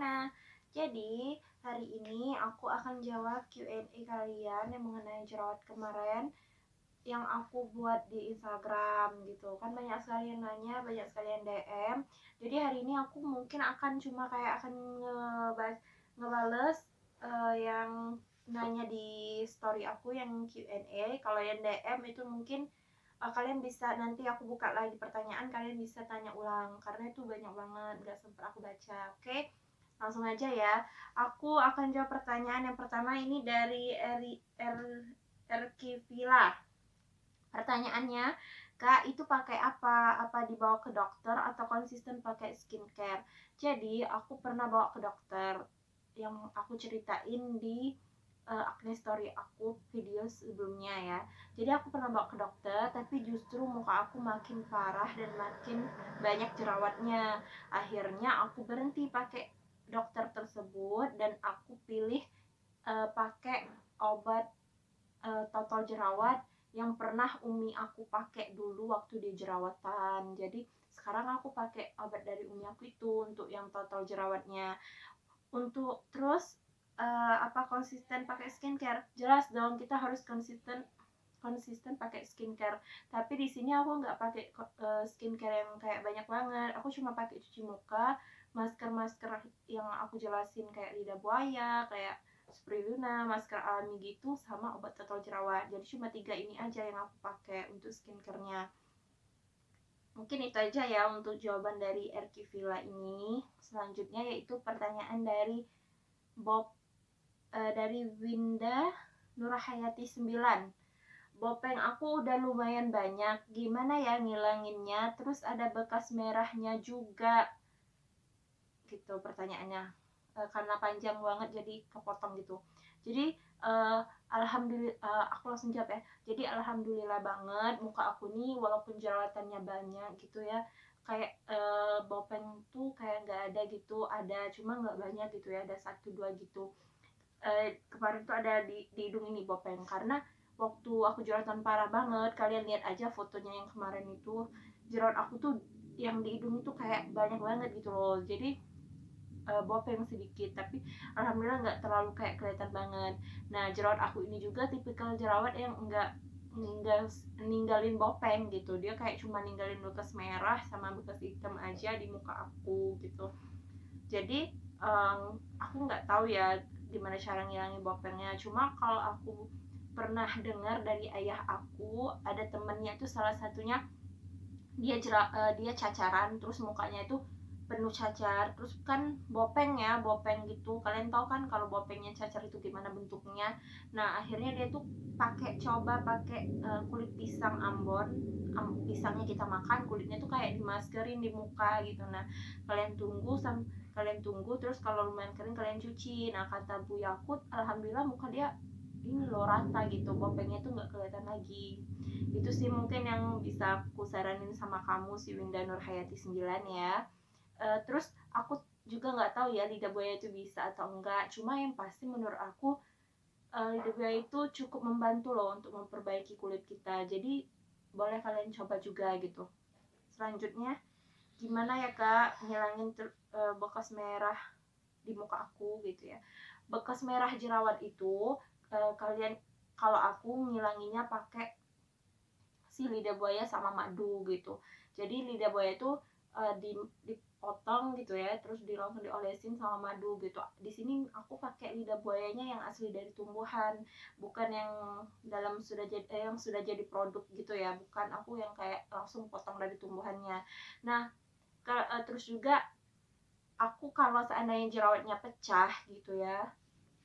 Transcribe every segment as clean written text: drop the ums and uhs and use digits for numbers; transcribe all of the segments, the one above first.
Vina. Jadi hari ini aku akan jawab Q&A kalian yang mengenai jerawat kemarin yang aku buat di Instagram gitu. Kan banyak sekali yang nanya, banyak sekali yang DM. Jadi hari ini aku mungkin akan cuma kayak akan ngebales yang nanya di story aku yang Q&A. Kalau yang DM itu mungkin kalian bisa, nanti aku buka lagi pertanyaan, kalian bisa tanya ulang karena itu banyak banget gak sempat aku baca. Oke, langsung aja ya. Aku akan jawab pertanyaan yang pertama. Ini dari Erkivila. Pertanyaannya, Kak, itu pakai apa? Apa dibawa ke dokter atau konsisten pakai skincare? Jadi aku pernah bawa ke dokter, yang aku ceritain di acne story aku video sebelumnya ya. Jadi aku pernah bawa ke dokter, tapi justru muka aku makin parah dan makin banyak jerawatnya. Akhirnya aku berhenti pakai dokter tersebut dan aku pilih pakai obat total jerawat yang pernah Umi aku pakai dulu waktu dia jerawatan. Jadi sekarang aku pakai obat dari Umi aku itu untuk yang total jerawatnya. Untuk terus apa konsisten pakai skincare? Jelas dong, kita harus konsisten pakai skincare. Tapi di sini aku nggak pakai skincare yang kayak banyak banget. Aku cuma pakai cuci muka, masker yang aku jelasin kayak lidah buaya, kayak spirulina, masker alami gitu, sama obat total jerawat. Jadi cuma 3 ini aja yang aku pakai untuk skincarenya. Mungkin itu aja ya untuk jawaban dari Erkivila ini. Selanjutnya yaitu pertanyaan dari Bob dari Winda Nurhayati 9. Bopeng aku udah lumayan banyak, gimana ya ngilanginnya? Terus ada bekas merahnya juga. Gitu pertanyaannya. Karena panjang banget jadi kepotong gitu. Jadi alhamdulillah, aku langsung jawab ya. Jadi alhamdulillah banget muka aku nih walaupun jerawatannya banyak gitu ya, kayak bopeng tuh kayak nggak ada gitu, ada cuma nggak banyak gitu ya, ada 1-2 gitu. Kemarin tuh ada di hidung ini bopeng karena waktu aku jerawatan parah banget. Kalian lihat aja fotonya yang kemarin itu, jerawat aku tuh yang di hidung itu kayak banyak banget gitu loh. Jadi bopeng sedikit, tapi alhamdulillah nggak terlalu kayak kelihatan banget. Nah, jerawat aku ini juga tipikal jerawat yang enggak ninggalin bopeng gitu. Dia kayak cuma ninggalin bekas merah sama bekas hitam aja di muka aku gitu. Jadi aku nggak tahu ya gimana cara ngilangin bopengnya. Cuma kalau aku pernah dengar dari ayah aku, ada temennya itu salah satunya dia cacaran, terus mukanya itu penuh cacar, terus kan bopeng gitu. Kalian tahu kan kalau bopengnya cacar itu gimana bentuknya. Nah, akhirnya dia tuh coba pakai kulit pisang Ambon. Pisangnya kita makan, kulitnya tuh kayak dimaskerin di muka gitu. Nah, kalian tunggu terus kalau lumayan kering kalian cuci. Nah, kata Bu Yakut, alhamdulillah muka dia ini loh rata gitu, bopengnya tuh nggak kelihatan lagi. Itu sih mungkin yang bisa aku saranin sama kamu si Winda Nurhayati 9 ya. Terus aku juga nggak tahu ya lidah buaya itu bisa atau enggak, cuma yang pasti menurut aku lidah buaya itu cukup membantu loh untuk memperbaiki kulit kita. Jadi boleh kalian coba juga gitu. Selanjutnya, gimana ya Kak ngilangin bekas merah di muka aku gitu ya. Bekas merah jerawat itu kalian, kalau aku ngilanginnya pakai si lidah buaya sama madu gitu. Jadi lidah buaya itu dipotong gitu ya, terus langsung diolesin sama madu gitu. Di sini aku pakai lidah buayanya yang asli dari tumbuhan, bukan yang yang sudah jadi produk gitu ya, bukan aku yang kayak langsung potong dari tumbuhannya. Nah, terus juga aku kalau seandainya jerawatnya pecah gitu ya,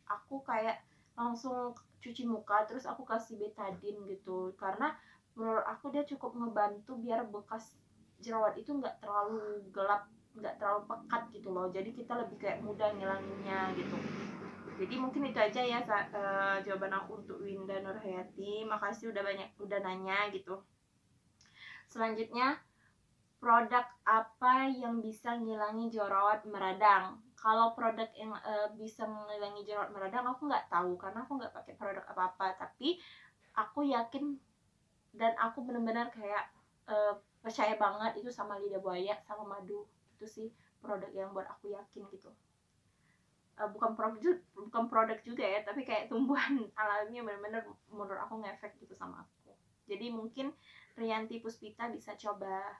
aku kayak langsung cuci muka, terus aku kasih betadine gitu, karena menurut aku dia cukup ngebantu biar bekas jerawat itu nggak terlalu gelap, nggak terlalu pekat gitu loh. Jadi kita lebih kayak mudah ngilanginnya gitu. Jadi mungkin itu aja ya jawaban aku untuk Winda Nurhayati. Makasih udah nanya gitu. Selanjutnya, produk apa yang bisa ngilangi jerawat meradang? Kalau produk yang bisa mengilangi jerawat meradang aku nggak tahu karena aku nggak pakai produk apa-apa, tapi aku yakin dan aku benar-benar kayak percaya banget itu sama lidah buaya sama madu. Itu sih produk yang buat aku yakin gitu. bukan produk juga ya, tapi kayak tumbuhan alami yang benar-benar menurut aku ngefek gitu sama aku. Jadi mungkin Rianti Puspita bisa coba.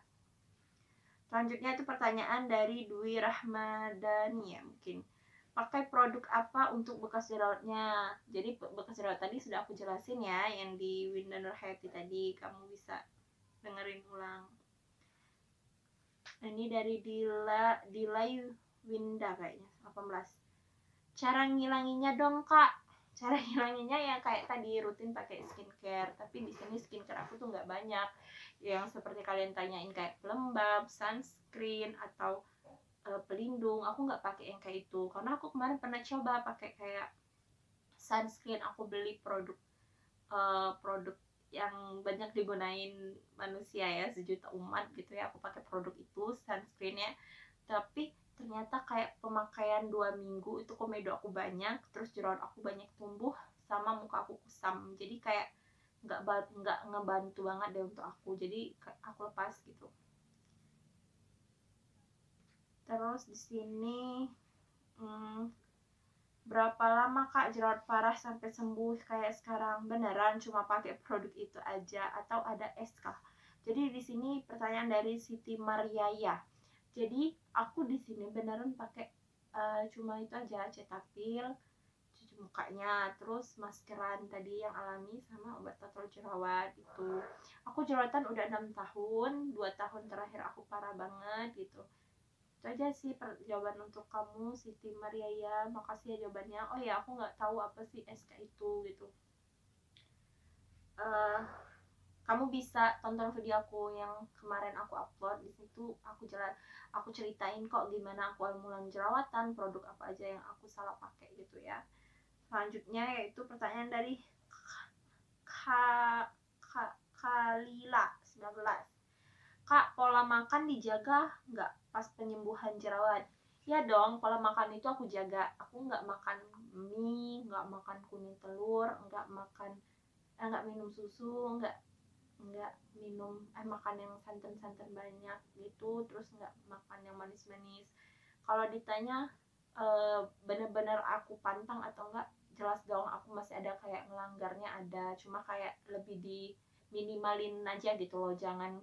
Selanjutnya itu pertanyaan dari Dwi Rahmadani ya, mungkin pakai produk apa untuk bekas jerawatnya. Jadi bekas jerawat tadi sudah aku jelasin ya, yang di Winda Nurhayati tadi, kamu bisa dengerin ulang. Ini dari Dila Winda kayaknya 18. Cara ngilanginnya dong kak. Cara ngilanginnya ya kayak tadi, rutin pakai skincare. Tapi di sini skincare aku tuh nggak banyak yang seperti kalian tanyain, kayak pelembab, sunscreen, atau pelindung. Aku nggak pakai yang kayak itu karena aku kemarin pernah coba pakai kayak sunscreen. Aku beli produk yang banyak digunain manusia ya, sejuta umat gitu ya. Aku pakai produk itu, sunscreennya, tapi ternyata kayak pemakaian 2 minggu itu komedo aku banyak, terus jerawat aku banyak tumbuh, sama muka aku kusam. Jadi kayak nggak ngebantu banget deh untuk aku, jadi aku lepas gitu. Terus di sini berapa lama kak jerawat parah sampai sembuh kayak sekarang? Beneran cuma pakai produk itu aja atau ada SK? Jadi di sini pertanyaan dari Siti Mariaya. Jadi aku di sini beneran pakai cuma itu aja, Cetaphil, cuci mukanya, terus maskeran tadi yang alami, sama obat total jerawat itu. Aku jerawatan udah 6 tahun, 2 tahun terakhir aku parah banget gitu. Itu aja sih jawaban untuk kamu Siti Mariaya. Makasih ya jawabannya. Oh ya, aku nggak tahu apa sih SK itu gitu. Kamu bisa tonton video aku yang kemarin aku upload. Di situ aku ceritain kok gimana aku mulai jerawatan, produk apa aja yang aku salah pakai gitu ya. Selanjutnya yaitu pertanyaan dari Kalila 19. Kak, pola makan dijaga nggak pas penyembuhan jerawat? Ya dong, pola makan itu aku jaga. Aku nggak makan mie, nggak makan kuning telur, nggak minum susu, nggak minum makan yang santan-santan banyak gitu, terus nggak makan yang manis-manis. Kalau ditanya bener-bener aku pantang atau enggak, jelas dong aku masih ada kayak ngelanggarnya, ada, cuma kayak lebih di minimalin aja gitu loh. Jangan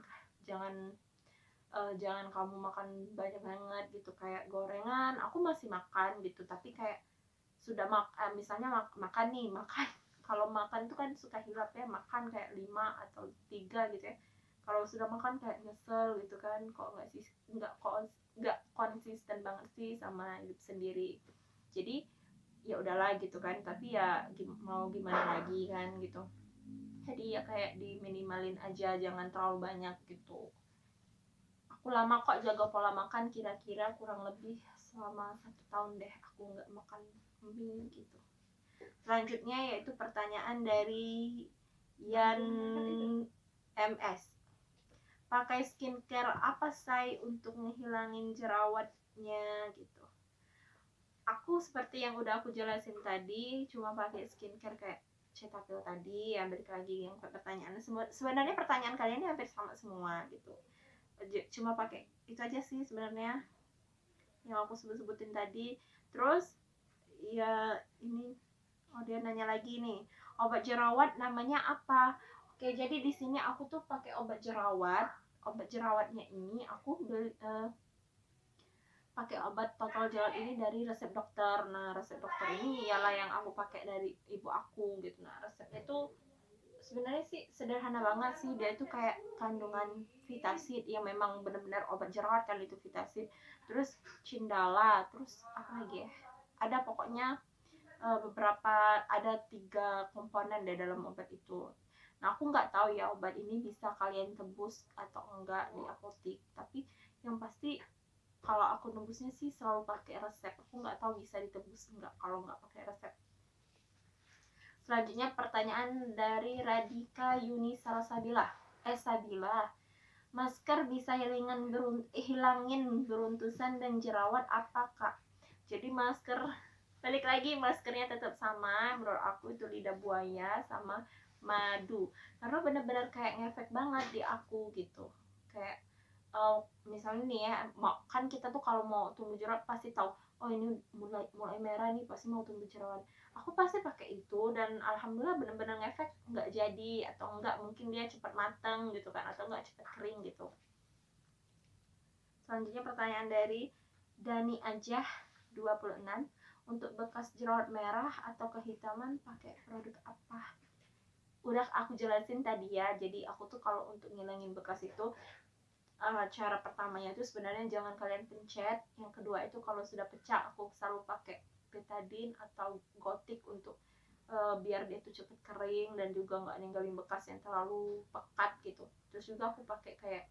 jangan kamu makan banyak banget gitu, kayak gorengan aku masih makan gitu, tapi kayak sudah misalnya makan nih, makan kalau makan tuh kan suka hilap ya, makan kayak 5 atau 3 gitu ya. Kalau sudah makan kayak nyesel gitu kan, kok nggak konsisten banget sih sama hidup sendiri. Jadi ya udahlah gitu kan, tapi ya mau gimana lagi kan gitu. Jadi ya kayak di minimalin aja, jangan terlalu banyak gitu. Aku lama kok jaga pola makan, kira-kira kurang lebih selama 1 tahun deh aku nggak makan mie gitu. Selanjutnya yaitu pertanyaan dari Yan MS. Pakai skincare apa say untuk ngehilangin jerawatnya gitu? Aku seperti yang udah aku jelasin tadi, cuma pakai skincare kayak Cetaphil tadi. Ya balik lagi yang pertanyaan, sebenarnya pertanyaan kalian ini hampir sama semua gitu. Cuma pakai itu aja sih sebenarnya yang aku sebutin tadi. Terus ya ini, dia nanya lagi nih, obat jerawat namanya apa? Oke, jadi di sini aku tuh pakai obat jerawatnya ini aku beli pakai obat total jerawat ini dari resep dokter. Nah, resep dokter ini ialah yang aku pakai dari ibu aku gitu. Nah, resepnya itu sebenarnya sih sederhana banget sih. Dia itu kayak kandungan vitasid yang memang benar-benar obat jerawat kan itu vitasid, terus cindala, terus apa lagi ya, ada pokoknya beberapa, ada 3 komponen deh dalam obat itu. Nah, aku nggak tahu ya obat ini bisa kalian tebus atau enggak di apotik, tapi yang pasti kalau aku nembusnya sih selalu pakai resep. Aku nggak tahu bisa ditebus enggak kalau nggak pakai resep. Selanjutnya pertanyaan dari Radika Yuni Sabila. Masker bisa hilangin beruntusan dan jerawat apa kak? Jadi masker, balik lagi, maskernya tetap sama. Menurut aku itu lidah buaya sama madu, karena benar-benar kayak ngefek banget di aku gitu. Kayak misalnya nih ya, kan kita tuh kalau mau tumbuh jerawat pasti tahu, oh ini mulai mulai merah nih, pasti mau tumbuh jerawat. Aku pasti pakai itu dan alhamdulillah bener-bener ngefek, nggak jadi atau enggak mungkin dia cepat mateng gitu kan, atau enggak cepat kering gitu. Selanjutnya pertanyaan dari Dani Ajah 26, untuk bekas jerawat merah atau kehitaman pakai produk apa? Udah aku jelasin tadi ya. Jadi aku tuh kalau untuk ngilangin bekas itu cara pertamanya itu sebenarnya jangan kalian pencet. Yang kedua itu kalau sudah pecah aku selalu pakai betadine atau gotik untuk biar dia tuh cepet kering dan juga nggak ninggalin bekas yang terlalu pekat gitu. Terus juga aku pakai kayak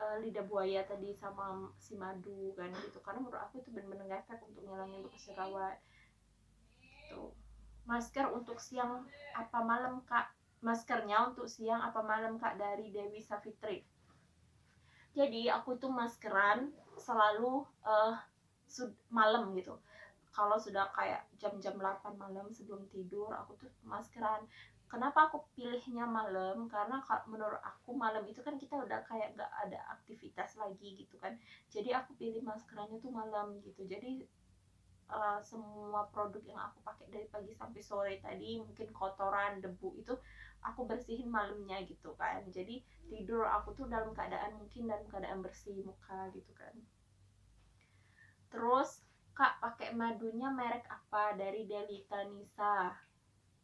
lidah buaya tadi sama si madu kan gitu, karena menurut aku itu benar-benar ngefek untuk ngilangin bekas jerawat gitu. Masker untuk siang apa malam kak? Maskernya untuk siang apa malam kak, dari Dewi Savitri. Jadi aku tuh maskeran selalu malam gitu. Kalau sudah kayak jam-jam 8 malam sebelum tidur, aku tuh maskeran. Kenapa aku pilihnya malam? Karena menurut aku malam itu kan kita udah kayak gak ada aktivitas lagi gitu kan. Jadi aku pilih maskerannya tuh malam gitu. Jadi semua produk yang aku pakai dari pagi sampai sore tadi, mungkin kotoran, debu itu aku bersihin malamnya gitu kan. Jadi tidur aku tuh dalam keadaan bersih muka gitu kan. Terus kak, pakai madunya merek apa? Dari Delita Nisa.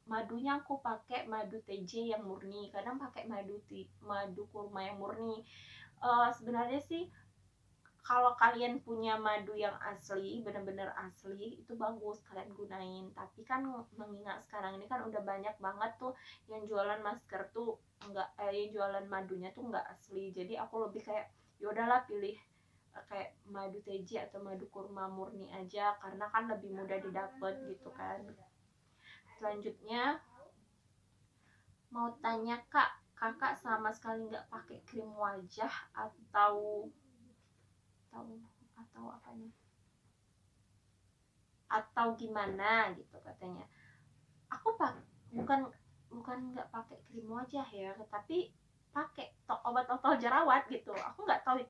Madunya aku pakai madu TJ yang murni, kadang pakai madu kurma yang murni. Sebenarnya sih kalau kalian punya madu yang asli, benar-benar asli, itu bagus kalian gunain. Tapi kan mengingat sekarang ini kan udah banyak banget tuh yang jualan masker tuh yang jualan madunya tuh nggak asli. Jadi aku lebih kayak yaudahlah pilih kayak madu teji atau madu kurma murni aja, karena kan lebih mudah didapat gitu kan. Selanjutnya mau tanya kak, kakak sama sekali nggak pakai krim wajah atau apanya, atau gimana gitu katanya. Aku bukan nggak pakai krim wajah ya, tapi pakai obat otol jerawat gitu. Aku nggak tahu